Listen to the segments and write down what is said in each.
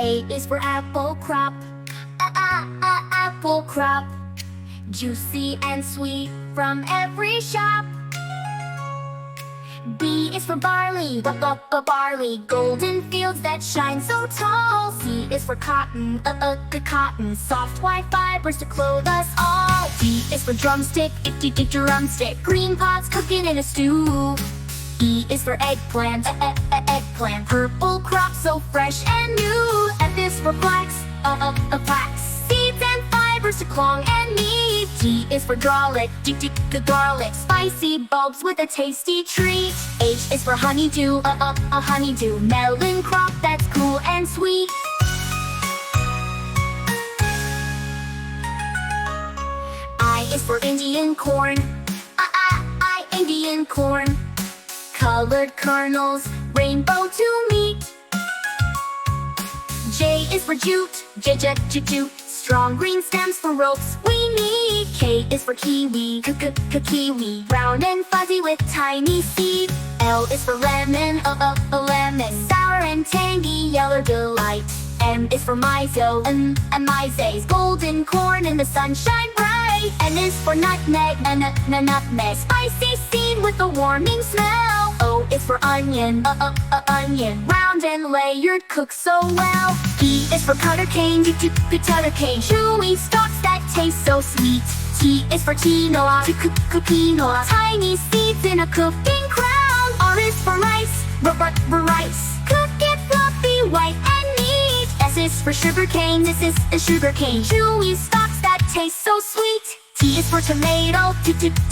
A is for apple crop. Apple crop. Juicy and sweet from every shop. B is for barley. Barley. Golden fields that shine so tall. C is for cotton. Cotton. Soft white fibers to clothe us all. D is for drumstick. Drumstick. Green pods cooking in a stew. E is for eggplant. Eggplant. Purple crop so fresh and new. F is for flax. Flax. Seeds and fibers to clong and knead. G is for garlic. Garlic. Spicy bulbs with a tasty treat. H is for honeydew. Honeydew. Melon crop that's cool and sweet. I is for Indian corn. Indian corn. Colored kernels, rainbow to meet. J is for jute. Jute. Strong green stems for ropes we need. K is for kiwi. Kiwi. Brown and fuzzy with tiny seed. L is for lemon. Lemon. Sour and tangy, yellow delight. M is for miso. Mises. Golden corn in the sunshine bright. N is for nutmeg. Nutmeg. Spicy seed with a warming smell. O is for onion. Onion. Round and layered, cooked so well. P is for cutter cane. Cutter cane. Chewy stalks that taste so sweet. T is for quinoa. Quinoa. Tiny seeds in a cooking crown. R is for rice. Rice. Cook it fluffy, white and neat. S is for sugarcane. This is a sugarcane. Chewy stalks that taste so sweet. T is for tomato.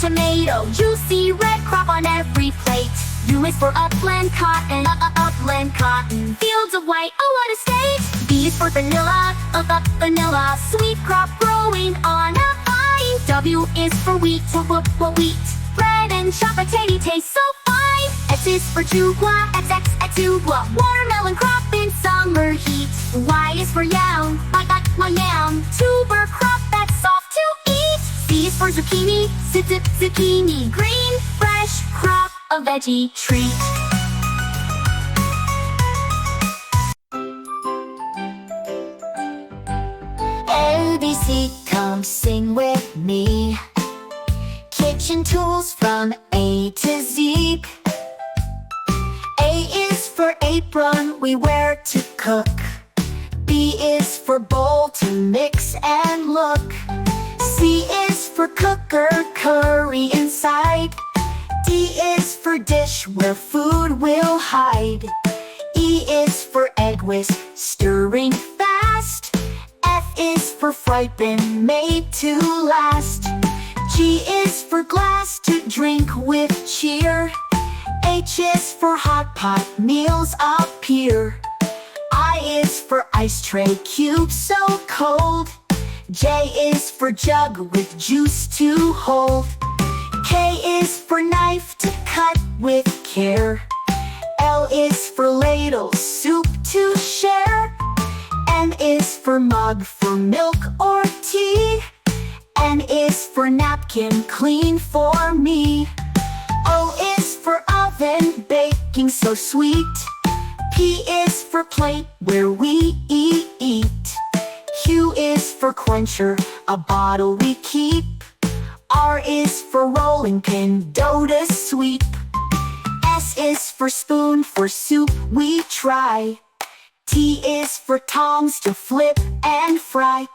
Tomato. Juicy red crop on every plate. U is for upland cotton. Upland cotton. Fields of white, oh what a state. V is for vanilla. Vanilla. Sweet crop growing on a vine. W is for wheat. Wheat. Bread and chocolatey taste so fine. X is for jugua. Jugua. Watermelon crop in summer heat. Y is for yam. Yam. Tuber crop that's soft to eat. Z is for zucchini. Zucchini. Green, fresh crop, a veggie treat. ABC, come sing with me. Kitchen tools from A to Z. A is for apron, we wear to cook. B is for bowl to mix and look. C is for cooker, curry inside. D is for dish where food will hide. E is for egg whisk, stirring fast. F is for fry pan, made to last. G is for glass to drink with cheer. H is for hot pot, meals appear. I is for ice tray, cube so cold. J is for jug with juice to hold. K is for knife to cut with care. L is for ladle, soup to share. N is for mug for milk or tea. N is for napkin, clean for me. O is for oven, baking so sweet. P is for plate where we eat. Q is for quencher, a bottle we keep. R is for rolling pin, dough to sweep. S is for spoon, for soup we try. T is for tongs to flip and fry.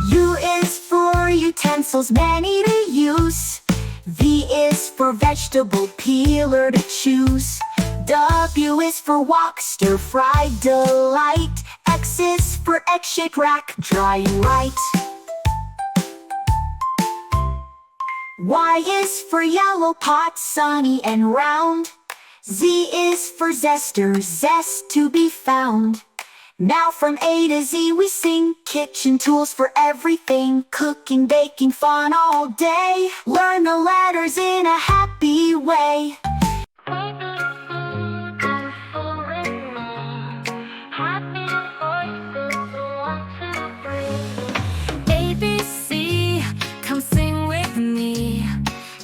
U is for utensils many to use. V is for vegetable peeler to choose. W is for wok, stir fry delight. X is for egg shake rack, dry right. Y is for yellow pot, sunny and round. Z is for zester, zest to be found. Now from A to Z we sing, kitchen tools for everything. Cooking, baking, fun all day. Learn the letters in a happy way. ABC, come sing with me.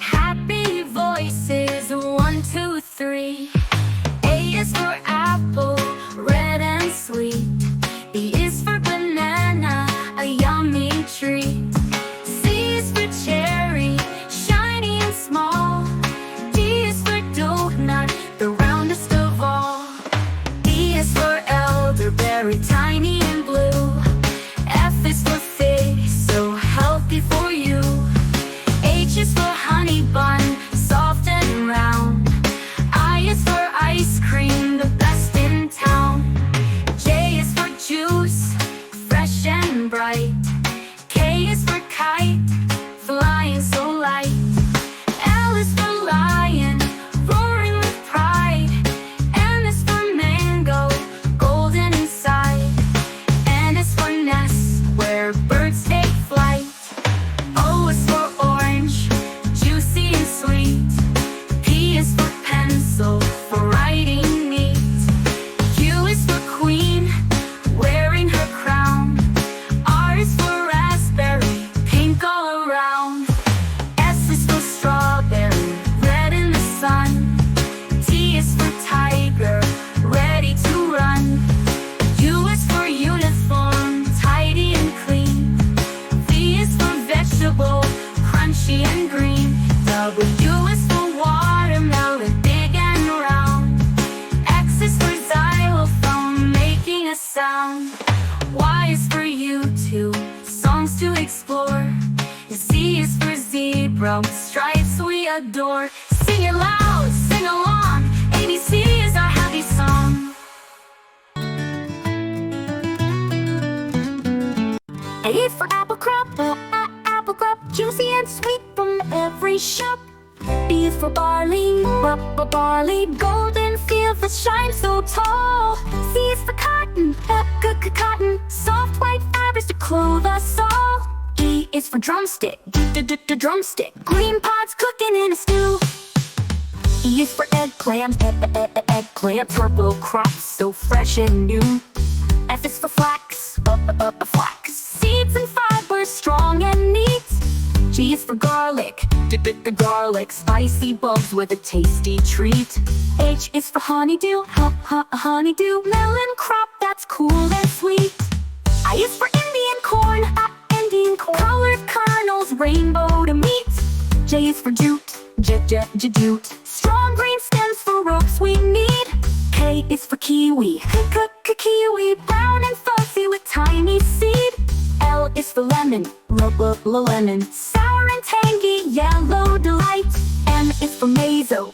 Happy voices, 1, 2, 3. A is for apple, red and sweet. proud stripes we adore. Sing it loud, sing along, ABC is our happy song. A for apple crop, apple crop, juicy and sweet from every shop. B for barley, barley, golden field that shines so tall. C is for cotton, cotton, soft white fabrics to clothe us all. E is for drumstick, drumstick, green pods cooking in a stew. E is for eggplant, eggplant, purple crops so fresh and new. F is for flax, flax, seeds and fibers strong and neat. G is for garlic, garlic, spicy bulbs with a tasty treat. H is for honeydew, honeydew, melon crop that's cool and sweet. I is for Indian corn, Indian corn, colored kernels, rainbow to meet. J is for jute, jute, strong green stems for ropes we need. K is for kiwi, kiwi, brown and fuzzy with tiny seed. L is for lemon, lemon, sour and tangy, yellow delight. M is for mazo,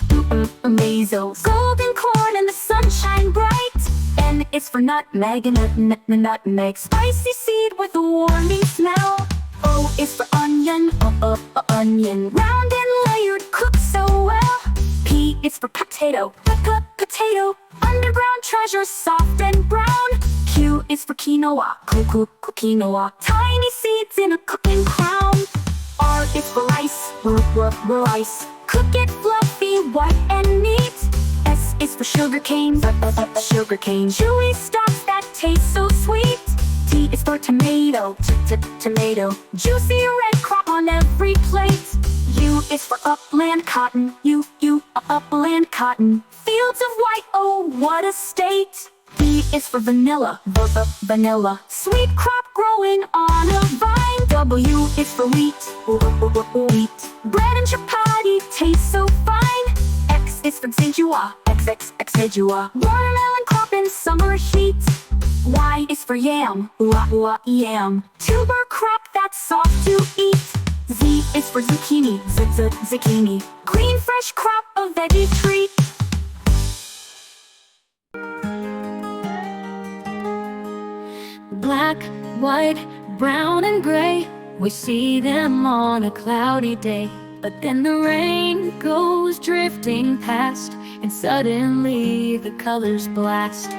mazo, golden corn and the sunshine bright. N is for nutmeg, nutmeg, spicy seed with a warming smell. O is for onion, onion, round and layered, cooked so well. P is for potato, potato, underground treasure, soft and brown. Q is for quinoa, quinoa, tiny seeds in a cooking crown. R is for rice, rice, cook it fluffy, white and neat. S is for sugarcane, chewy stalks that taste so sweet. T is for tomato, tomato, juicy red crop on every plate. U is for upland cotton, upland cotton, fields of white, oh what a state. V is for vanilla, vanilla, sweet crop growing on a vine. W is for wheat, wheat, bread and chapati taste so fine. X is for xijua, xijua, watermelon crop in summer heat. Y is for yam, yam, tuber crop that's soft to eat. Z is for zucchini, zucchini, green fresh crop a veggie treat. Black, white, brown and gray, we see them on a cloudy day. But then the rain goes drifting past, and suddenly the colors blast.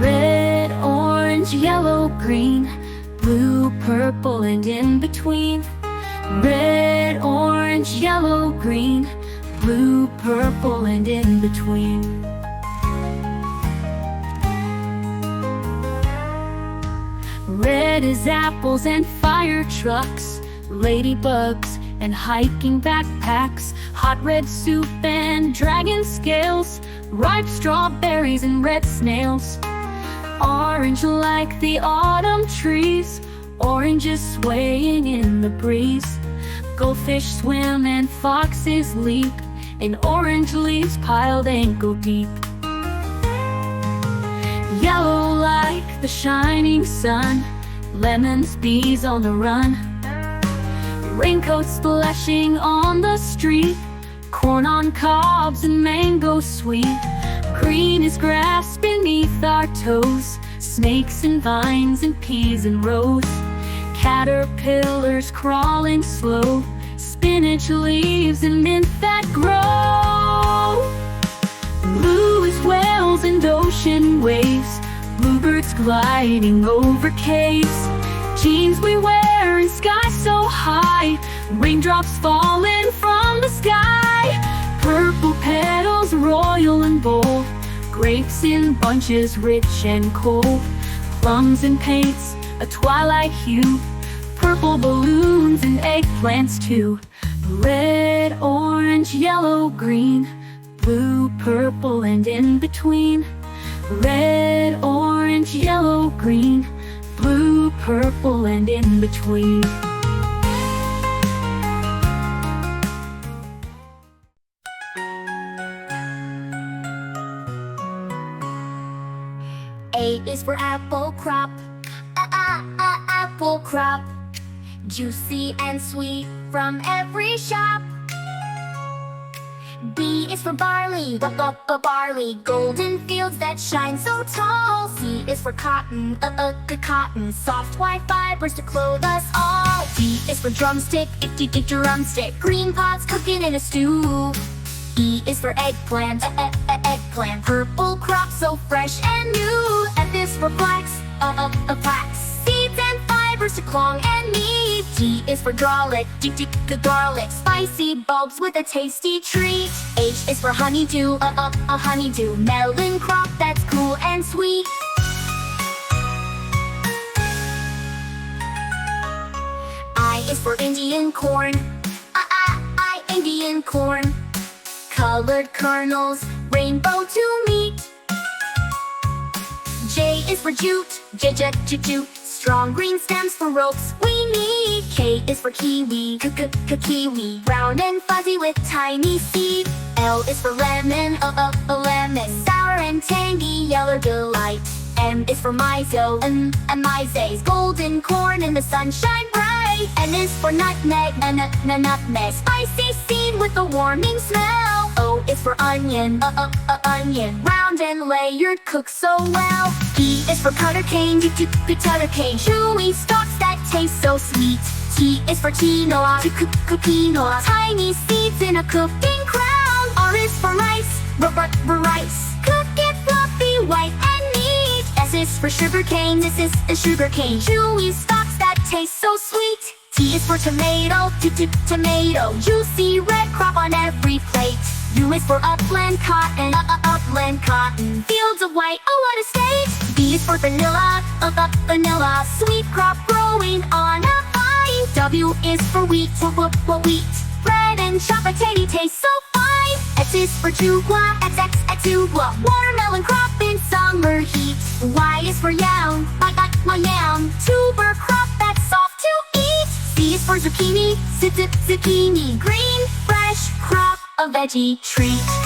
Red, orange, yellow, green, blue, purple, and in between. Red, orange, yellow, green, blue, purple, and in between. Red is apples and fire trucks, ladybugs and hiking backpacks, hot red soup and dragon scales, ripe strawberries and red snails. Orange like the autumn trees, oranges swaying in the breeze. Goldfish swim and foxes leap, in orange leaves piled ankle deep. Yellow like the shining sun, lemons, bees on the run. Raincoats splashing on the street, corn on cobs and mango sweet. Green is grass beneath our toes, snakes and vines and peas and rose. Caterpillars crawling slow, spinach leaves and mint that grow. Blue is whales and ocean waves, bluebirds gliding over caves. Jeans we wear in sky so high, raindrops falling from the sky. Purple petals royal and bold, grapes in bunches rich and cold. Plums and paints a twilight hue, purple balloons and eggplants too. Red, orange, yellow, green, blue, purple, and in between. Red, orange, yellow, green, blue, purple, and in between. A is for apple crop, apple crop, juicy and sweet from every shop. B is for barley, barley, golden fields that shine so tall. C is for cotton, cotton, soft white fibers to clothe us all. D is for drumstick, drumstick, green pots cooking in a stew. E is for eggplant, eggplant, purple crop so fresh and new. F is for flax, flax, seeds and fibers to clong and knead. G is for garlic, garlic, spicy bulbs with a tasty treat. H is for honeydew, honeydew, melon crop that's cool and sweet. I is for Indian corn, Indian corn, colored kernels, rainbow to meet. J is for jute, jute, strong green stems for ropes we need. K is for kiwi, kiwi, brown and fuzzy with tiny seed. L is for lemon, lemon, sour and tangy, yellow delight. M is for miso, maize, golden corn in the sunshine bright. N is for nutmeg, nutmeg, spicy seed with a warming smell. O is for onion, onion, round and layered, cooked so well. P is for cutter cane, cutter cane, chewy stalks that taste so sweet. T is for quinoa, quinoa, tiny seeds in a cooking crown. R is for rice, rice, cooked it fluffy, white and neat. S is for sugar cane, this is a sugar cane, chewy stalks that taste so sweet. T is for tomato, tomato, juicy red crop on every plate. U is for upland cotton, upland cotton, fields of white, oh what a state. V is for vanilla, vanilla, sweet crop growing on a vine. W is for wheat, wheat, bread and chocolatey taste so fine. X is for chugwa, chugwa, watermelon crop in summer heat. Y is for yam, yam, tuber crop that's soft to eat. Z is for zucchini, zucchini, green, fresh crop, a veggie treat.